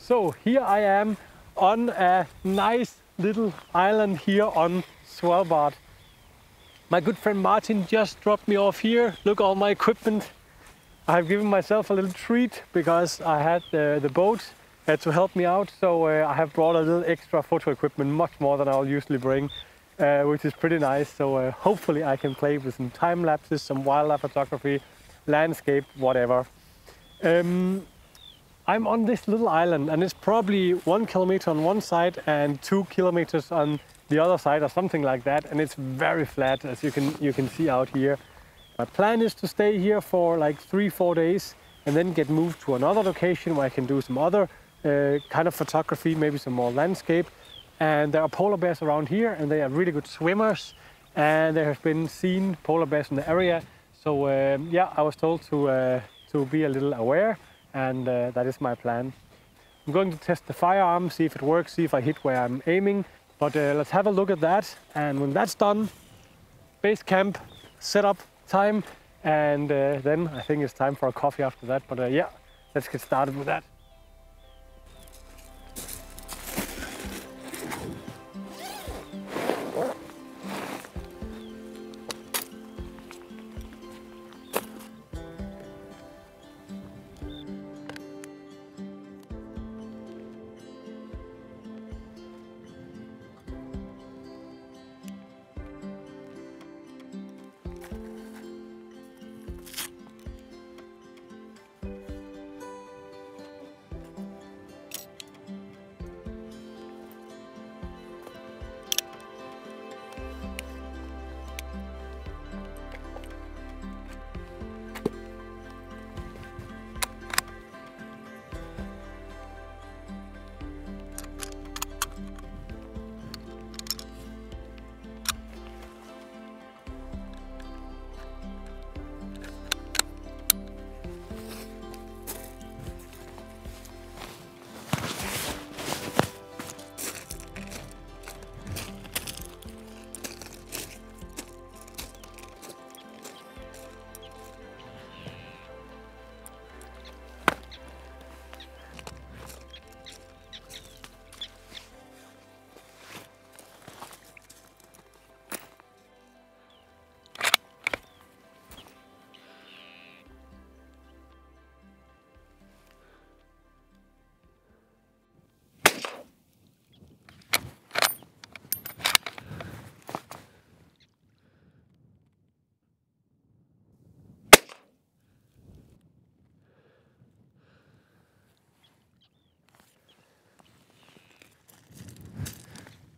So here I am on a nice little island here on Svalbard. My good friend Morten just dropped me off here. Look, all my equipment. I've given myself a little treat because I had the boat to help me out. So I have brought a little extra photo equipment, much more than I'll usually bring, which is pretty nice. So hopefully I can play with some time lapses, some wildlife photography, landscape, whatever. I'm on this little island and it's probably 1 kilometer on one side and 2 kilometers on the other side or something like that, and it's very flat, as you can see out here. My plan is to stay here for like 3-4 days and then get moved to another location where I can do some other kind of photography, maybe some more landscape. And there are polar bears around here and they are really good swimmers, and there have been seen polar bears in the area. So yeah, I was told to be a little aware, and that is my plan. I'm going to test the firearm, see if it works, see if I hit where I'm aiming. But let's have a look at that. And when that's done, base camp, setup time, and then I think it's time for a coffee after that. But yeah, let's get started with that.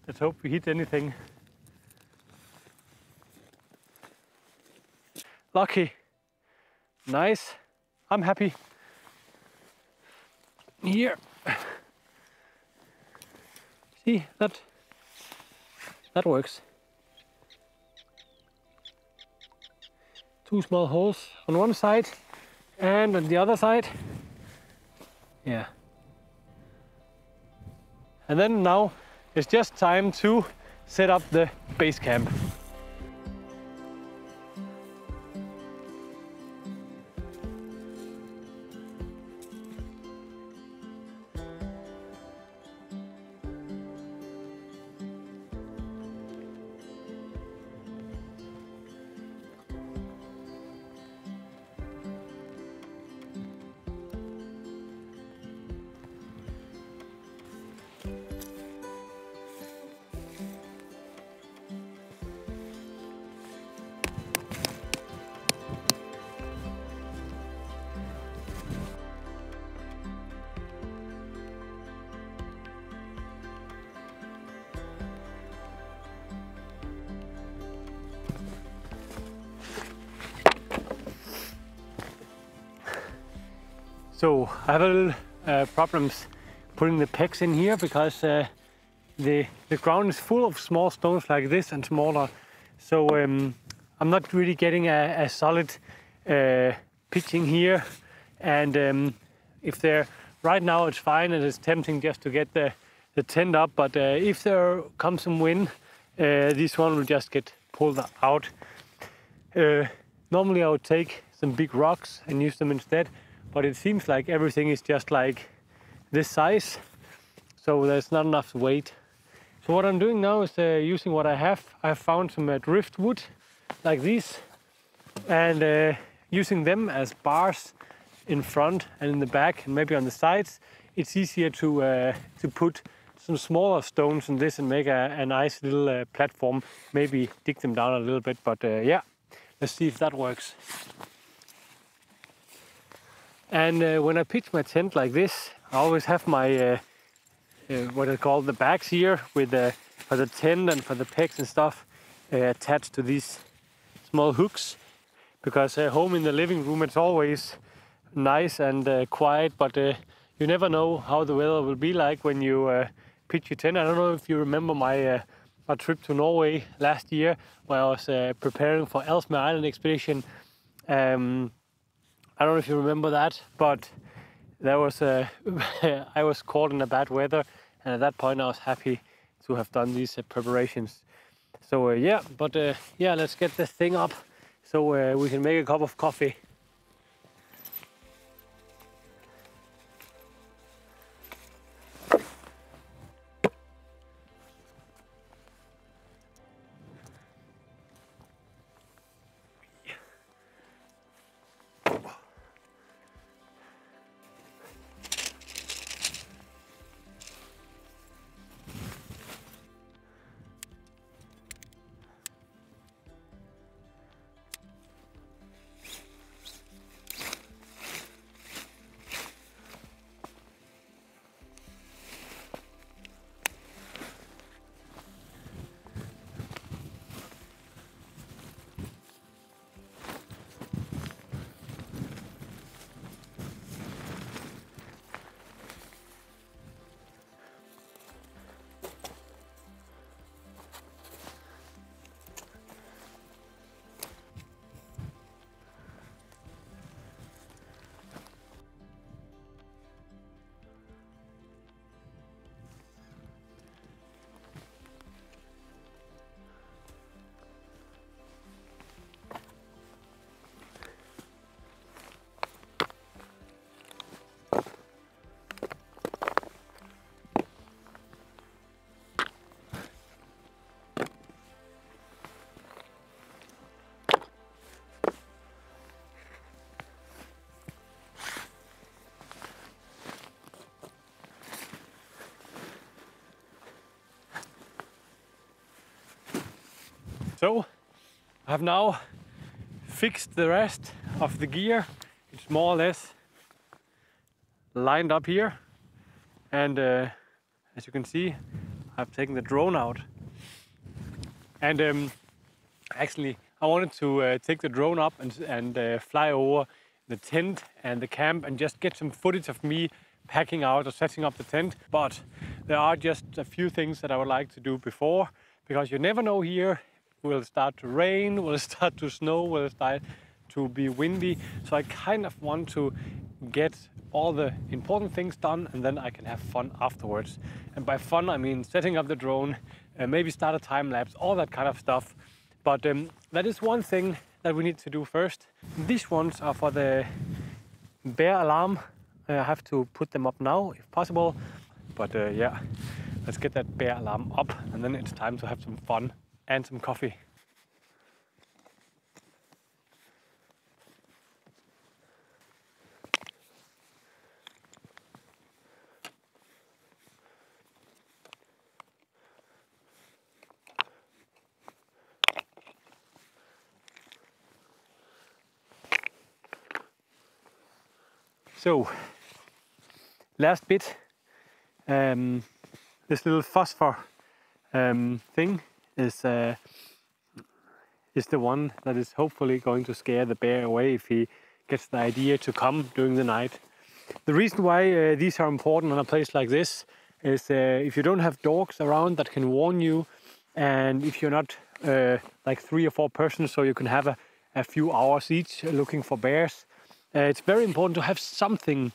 Let's hope we hit anything. Lucky. Nice. I'm happy. Here. See, that works. 2 small holes on one side and on the other side. Yeah. And then now it's just time to set up the base camp. So I have a little problems putting the pegs in here because the ground is full of small stones like this and smaller. So I'm not really getting a solid pitching here. And if they're right now, it's fine and it's tempting just to get the tent up. But if there comes some wind, this one will just get pulled out. Normally I would take some big rocks and use them instead. But it seems like everything is just like this size, so there's not enough weight. So what I'm doing now is using what I have. I found some driftwood like these, and using them as bars in front and in the back and maybe on the sides. It's easier to put some smaller stones in this and make a nice little platform. Maybe dig them down a little bit, but yeah, let's see if that works. And when I pitch my tent like this, I always have my what I call the bags here with for the tent and for the pegs and stuff attached to these small hooks, because home in the living room it's always nice and quiet, but you never know how the weather will be like when you pitch your tent. I don't know if you remember my trip to Norway last year, where I was preparing for Ellesmere Island expedition. I don't know if you remember that, but there was I was caught in a bad weather, and at that point I was happy to have done these preparations. So yeah, but yeah, let's get this thing up so we can make a cup of coffee. So I have now fixed the rest of the gear. It's more or less lined up here, and as you can see, I've taken the drone out. And actually I wanted to take the drone up and fly over the tent and the camp and just get some footage of me packing out or setting up the tent. But there are just a few things that I would like to do before, because you never know here. Will it start to rain? Will it start to snow? Will it start to be windy? So I kind of want to get all the important things done, and then I can have fun afterwards. And by fun I mean setting up the drone, maybe start a time lapse, all that kind of stuff. But that is one thing that we need to do first. These ones are for the bear alarm. I have to put them up now if possible. But yeah, let's get that bear alarm up, and then it's time to have some fun and some coffee. So, last bit, this little phosphor thing is the one that is hopefully going to scare the bear away if he gets the idea to come during the night. The reason why these are important on a place like this is if you don't have dogs around that can warn you, and if you're not like 3 or 4 persons, so you can have a few hours each looking for bears, it's very important to have something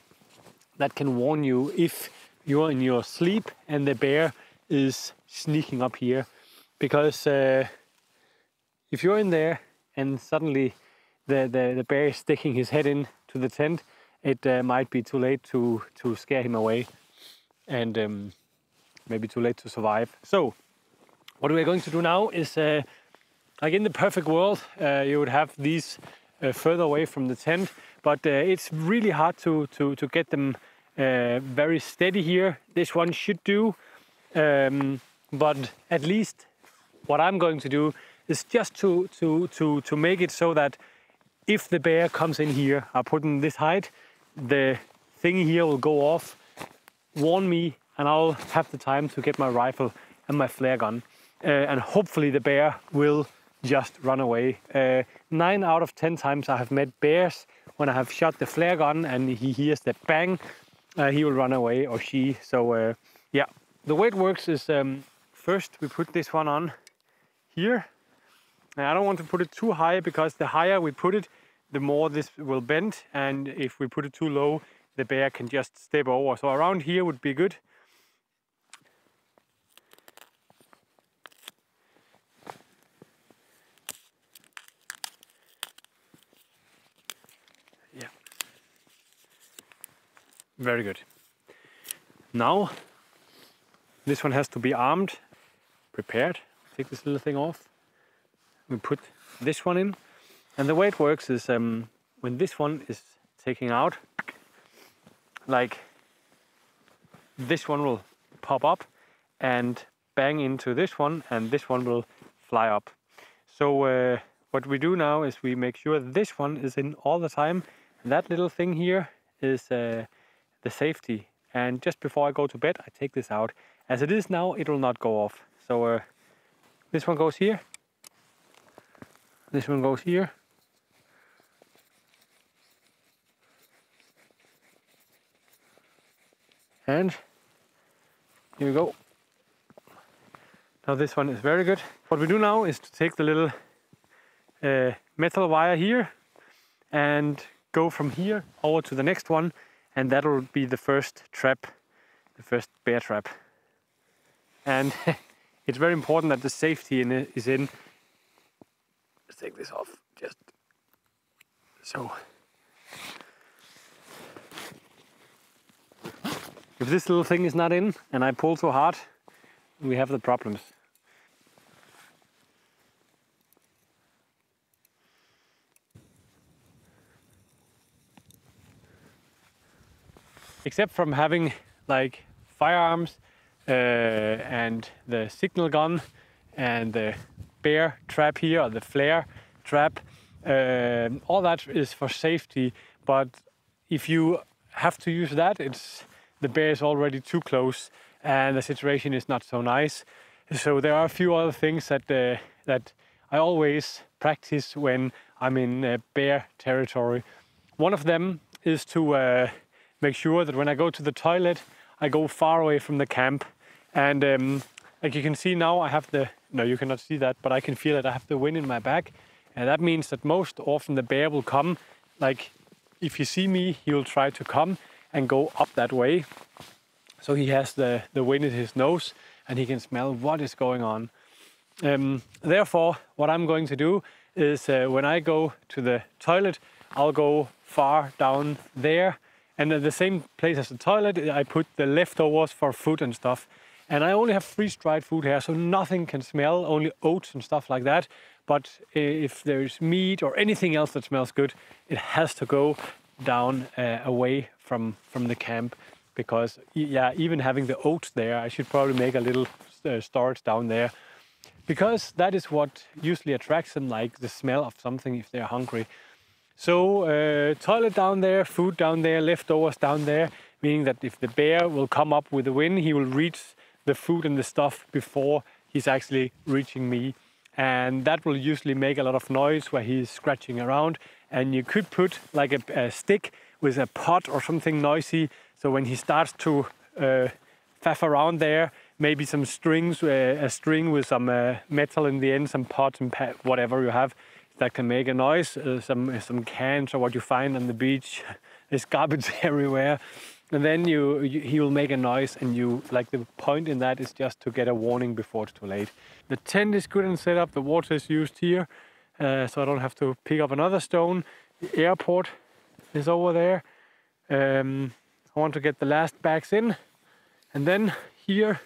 that can warn you if you're in your sleep and the bear is sneaking up here. Because if you're in there and suddenly the bear is sticking his head into the tent, it might be too late to scare him away. and maybe too late to survive. So what we're going to do now is, like in the perfect world, you would have these further away from the tent, but it's really hard to get them very steady here. This one should do, but at least what I'm going to do is just to make it so that if the bear comes in here, I put in this height, the thingy here will go off, warn me, and I'll have the time to get my rifle and my flare gun. And hopefully the bear will just run away. 9 out of 10 times I have met bears when I have shot the flare gun and he hears the bang, he will run away, or she. So yeah, the way it works is first we put this one on here. And I don't want to put it too high, because the higher we put it, the more this will bend, and if we put it too low, the bear can just step over. So around here would be good. Yeah. Very good. Now, this one has to be armed, prepared. Take this little thing off. We put this one in, and the way it works is when this one is taking out, like this one will pop up and bang into this one, and this one will fly up. So what we do now is we make sure this one is in all the time. That little thing here is the safety, and just before I go to bed I take this out. As it is now, it will not go off. So this one goes here. This one goes here. And here we go. Now this one is very good. What we do now is to take the little metal wire here and go from here over to the next one, and that will be the first trap, the first bear trap. And it's very important that the safety is in. Let's take this off, just so. If this little thing is not in and I pull too hard, we have the problems. Except from having like firearms and the signal gun and the bear trap here, or the flare trap, all that is for safety. But if you have to use that, the bear is already too close and the situation is not so nice. So there are a few other things that I always practice when I'm in bear territory. One of them is to make sure that when I go to the toilet, I go far away from the camp. And like you can see now, I have no, you cannot see that, but I can feel that I have the wind in my back. And that means that most often the bear will come, like if he see me, he will try to come and go up that way. So he has the wind in his nose and he can smell what is going on. Therefore, what I'm going to do is when I go to the toilet, I'll go far down there. And at the same place as the toilet, I put the leftovers for food and stuff. And I only have freeze-dried food here, so nothing can smell, only oats and stuff like that. But if there's meat or anything else that smells good, it has to go down away from the camp. Because yeah, even having the oats there, I should probably make a little storage down there. Because that is what usually attracts them, like the smell of something if they're hungry. So toilet down there, food down there, leftovers down there, meaning that if the bear will come up with the wind, he will reach the food and the stuff before he's actually reaching me. And that will usually make a lot of noise where he's scratching around. And you could put like a stick with a pot or something noisy. So when he starts to faff around there, maybe some strings, a string with some metal in the end, some pots and whatever you have that can make a noise, some cans or what you find on the beach. There's garbage everywhere. And then he will make a noise, and the point in that is just to get a warning before it's too late. The tent is good and set up, the water is used here, so I don't have to pick up another stone. The airport is over there. I want to get the last bags in, And then here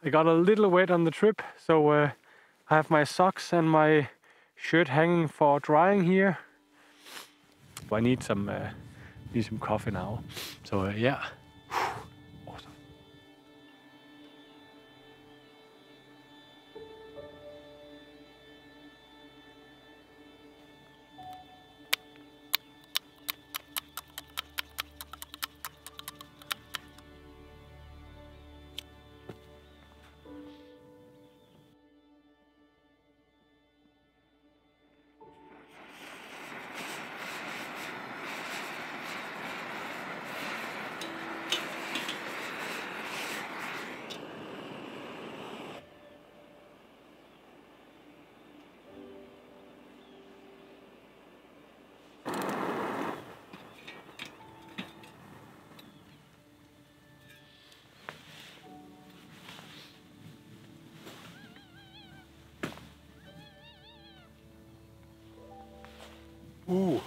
I got a little wet on the trip, so I have my socks and my shirt hanging for drying here. I need some coffee now. So yeah. Awesome. Ooh.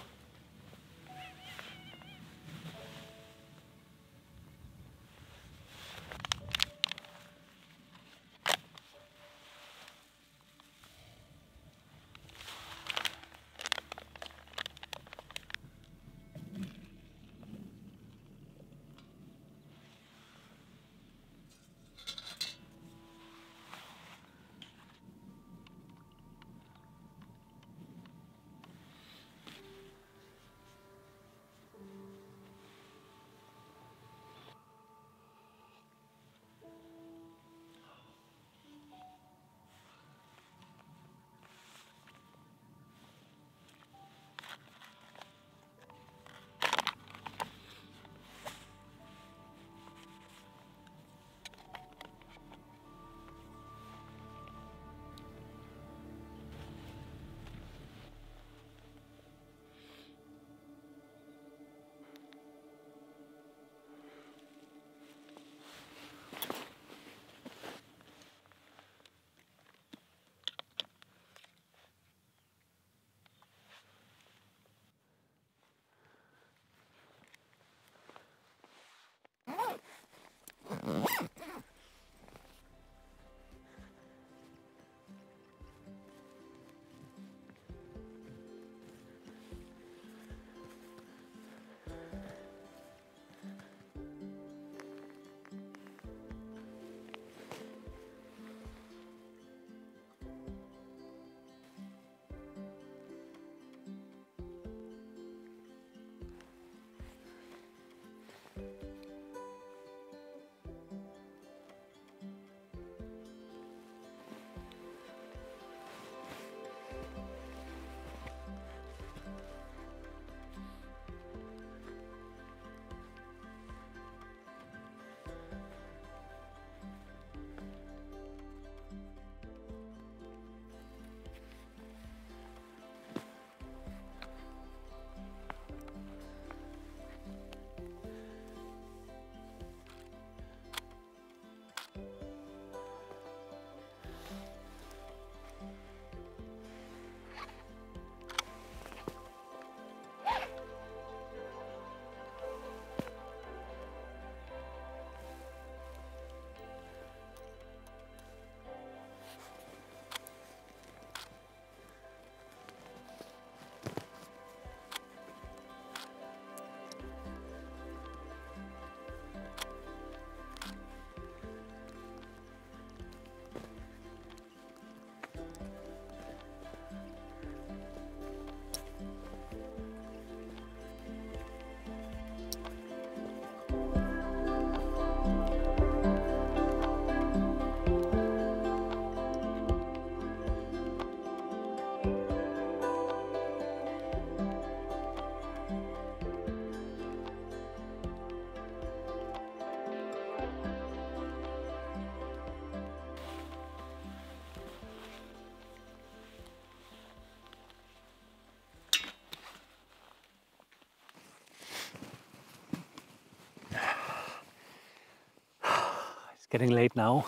It's getting late now,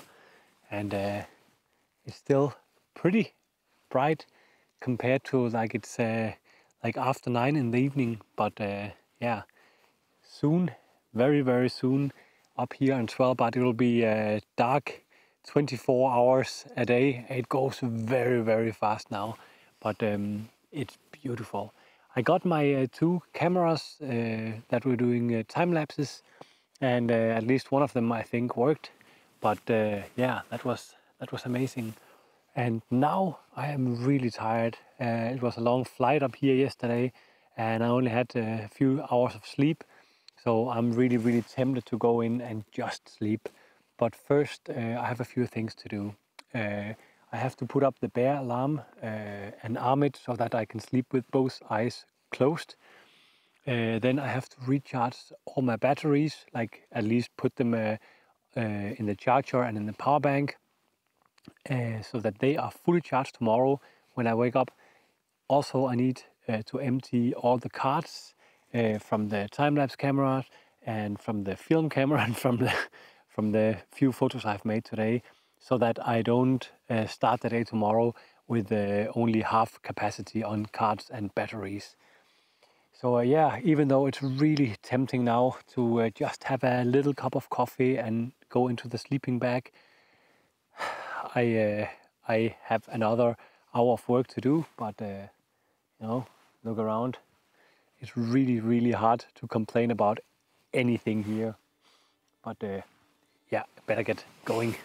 and it's still pretty bright compared to like it's like after 9 in the evening. But yeah, soon, very soon, up here in Svalbard it will be dark 24 hours a day. It goes very, very fast now, but it's beautiful. I got my 2 cameras that were doing time lapses, and at least one of them I think worked. But yeah, that was amazing. And now I am really tired. It was a long flight up here yesterday, and I only had a few hours of sleep. So I'm really, really tempted to go in and just sleep. But first, I have a few things to do. I have to put up the bear alarm and arm it so that I can sleep with both eyes closed. Then I have to recharge all my batteries, like at least put them in the charger and in the power bank, so that they are fully charged tomorrow when I wake up. Also, I need to empty all the cards from the time-lapse camera and from the film camera and from the few photos I've made today, so that I don't start the day tomorrow with only half capacity on cards and batteries. So yeah, even though it's really tempting now to just have a little cup of coffee and go into the sleeping bag, I have another hour of work to do. But you know, look around. It's really, really hard to complain about anything here. But yeah, better get going.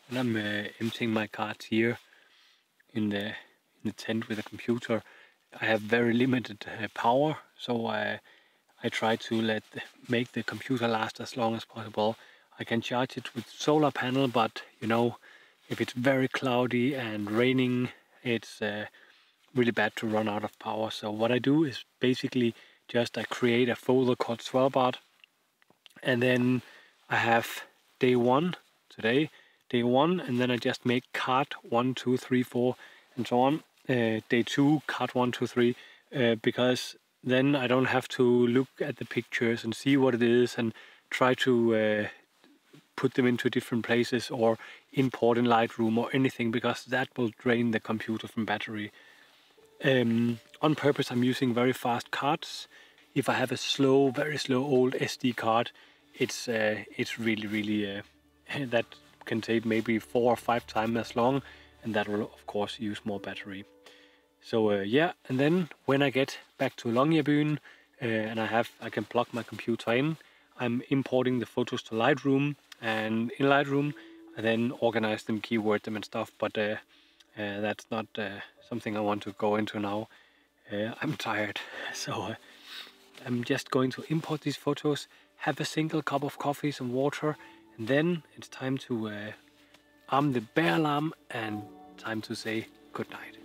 When I'm emptying my cards here in the tent with the computer, I have very limited power, so I try to make the computer last as long as possible. I can charge it with solar panel, but you know, if it's very cloudy and raining, it's really bad to run out of power. So what I do is basically just I create a folder called Svalbard, and then I have day 1 today, day 1, and then I just make card 1, 2, 3, 4, and so on. Day 2, card 1, 2, 3, because then I don't have to look at the pictures and see what it is and try to put them into different places or import in Lightroom or anything, because that will drain the computer from battery. On purpose, I'm using very fast cards. If I have a slow, very slow old SD card, it's really that can take maybe 4 or 5 times as long, and that will of course use more battery. So yeah, and then when I get back to Longyearbyen and I can plug my computer in, I'm importing the photos to Lightroom, and in Lightroom I then organize them, keyword them and stuff, but that's not something I want to go into now. I'm tired, so I'm just going to import these photos, have a single cup of coffee, some water, and then it's time to arm the bear alarm and time to say good night.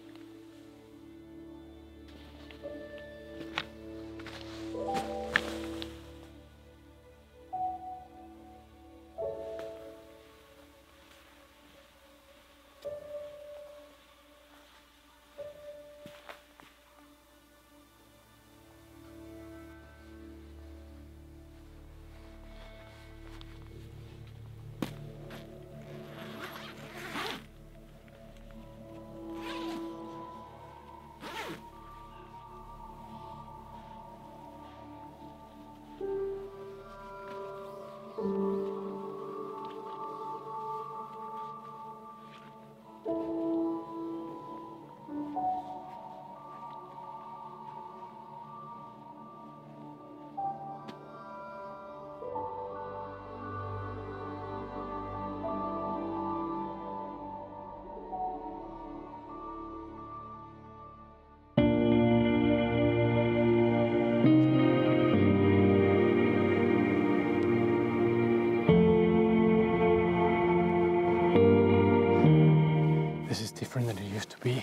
different than it used to be.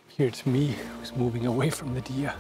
Here it's me who's moving away from the deer.